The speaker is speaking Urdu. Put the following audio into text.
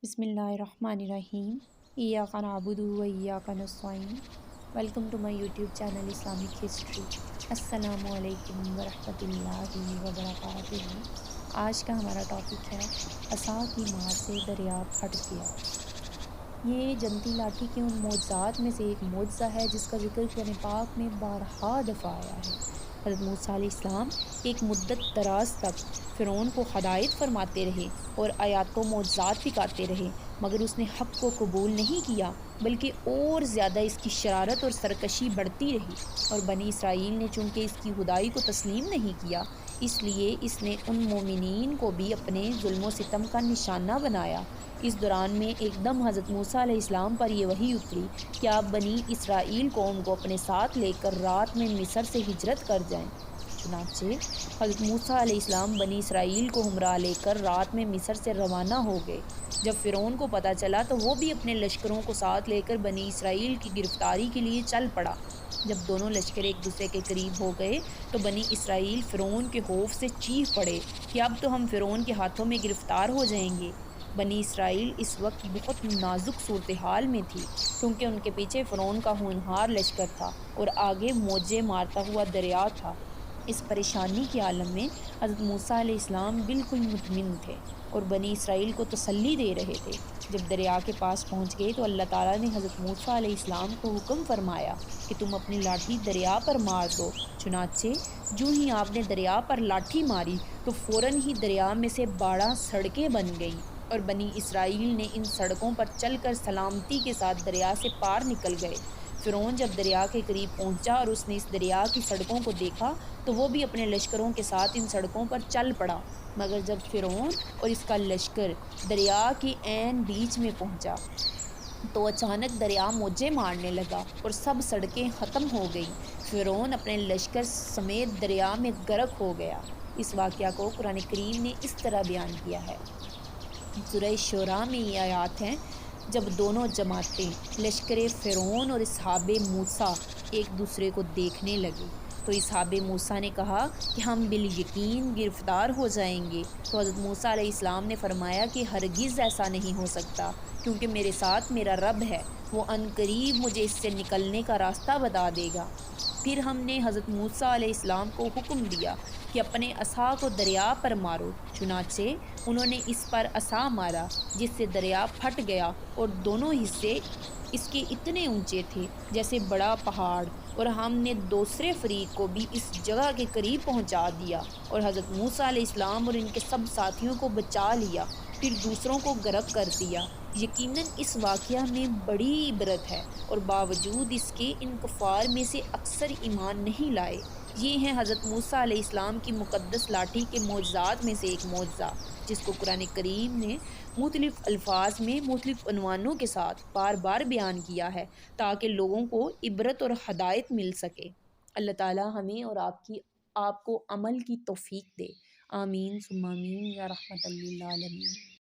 بسم اللہ الرحمن الرحیم۔ ایاک نعبد و ایاک نستعین۔ Welcome to my YouTube channel Islamic history. السلام علیکم ورحمۃ اللہ وبرکاتہ۔ آج کا ہمارا ٹاپک ہے عصا کی مار سے دریا پھٹ گیا۔ یہ جنتی لاٹھی کے ان معجزات میں سے ایک معجزہ ہے جس کا ذکر قرآن پاک میں بارہا دفعہ آیا ہے۔ حضرت موسیٰ علیہ السلام ایک مدت دراز تک فرعون کو ہدایت فرماتے رہے اور آیات و معجزات دکھاتے رہے، مگر اس نے حق کو قبول نہیں کیا، بلکہ اور زیادہ اس کی شرارت اور سرکشی بڑھتی رہی، اور بنی اسرائیل نے چونکہ اس کی خدائی کو تسلیم نہیں کیا، اس لیے اس نے ان مومنین کو بھی اپنے ظلم و ستم کا نشانہ بنایا۔ اس دوران میں ایک دم حضرت موسیٰ علیہ السلام پر یہ وحی اتری کہ آپ بنی اسرائیل قوم کو اپنے ساتھ لے کر رات میں مصر سے ہجرت کر جائیں۔ چنانچہ حضرت موسیٰ علیہ السلام بنی اسرائیل کو ہمراہ لے کر رات میں مصر سے روانہ ہو گئے۔ جب فرعون کو پتہ چلا تو وہ بھی اپنے لشکروں کو ساتھ لے کر بنی اسرائیل کی گرفتاری کے لیے چل پڑا۔ جب دونوں لشکر ایک دوسرے کے قریب ہو گئے تو بنی اسرائیل فرعون کے خوف سے چیخ پڑے کہ اب تو ہم فرعون کے ہاتھوں میں گرفتار ہو جائیں گے۔ بنی اسرائیل اس وقت بہت نازک صورتحال میں تھی، کیونکہ ان کے پیچھے فرعون کا ہونہار لشکر تھا اور آگے موجیں مارتا ہوا دریا تھا۔ اس پریشانی کے عالم میں حضرت موسیٰ علیہ السلام بالکل مطمئن تھے اور بنی اسرائیل کو تسلی دے رہے تھے۔ جب دریا کے پاس پہنچ گئے تو اللہ تعالیٰ نے حضرت موسیٰ علیہ السلام کو حکم فرمایا کہ تم اپنی لاٹھی دریا پر مار دو۔ چنانچہ جو ہی آپ نے دریا پر لاٹھی ماری تو فوراً ہی دریا میں سے 12 سڑکیں بن گئیں، اور بنی اسرائیل نے ان سڑکوں پر چل کر سلامتی کے ساتھ دریا سے پار نکل گئے۔ فرعون جب دریا کے قریب پہنچا اور اس نے اس دریا کی سڑکوں کو دیکھا تو وہ بھی اپنے لشکروں کے ساتھ ان سڑکوں پر چل پڑا، مگر جب فرعون اور اس کا لشکر دریا کے عین بیچ میں پہنچا تو اچانک دریا موجیں مارنے لگا اور سب سڑکیں ختم ہو گئیں۔ فرعون اپنے لشکر سمیت دریا میں غرق ہو گیا۔ اس واقعہ کو قرآن کریم نے اس طرح بیان کیا ہے۔ سورہ شعراء میں یہ آیات ہیں: جب دونوں جماعتیں لشکر فرعون اور اصحاب موسیٰ ایک دوسرے کو دیکھنے لگے تو اصحاب موسیٰ نے کہا کہ ہم بالیقین گرفتار ہو جائیں گے، تو حضرت موسیٰ علیہ السلام نے فرمایا کہ ہرگز ایسا نہیں ہو سکتا، کیونکہ میرے ساتھ میرا رب ہے، وہ عنقریب مجھے اس سے نکلنے کا راستہ بتا دے گا۔ پھر ہم نے حضرت موسیٰ علیہ السلام کو حکم دیا کہ اپنے عصا کو دریا پر مارو۔ چنانچہ انہوں نے اس پر عصا مارا جس سے دریا پھٹ گیا اور دونوں حصے اس کے اتنے اونچے تھے جیسے بڑا پہاڑ، اور ہم نے دوسرے فریق کو بھی اس جگہ کے قریب پہنچا دیا اور حضرت موسیٰ علیہ السلام اور ان کے سب ساتھیوں کو بچا لیا، پھر دوسروں کو غرق کر دیا۔ یقیناً اس واقعہ میں بڑی عبرت ہے، اور باوجود اس کے ان کفار میں سے اکثر ایمان نہیں لائے۔ یہ ہیں حضرت موسیٰ علیہ السلام کی مقدس لاٹھی کے معجزات میں سے ایک معجزہ، جس کو قرآن کریم نے مختلف الفاظ میں مختلف عنوانوں کے ساتھ بار بار بیان کیا ہے تاکہ لوگوں کو عبرت اور ہدایت مل سکے۔ اللہ تعالیٰ ہمیں اور آپ کو عمل کی توفیق دے۔ آمین ثم آمین یا رحمت للعالمین۔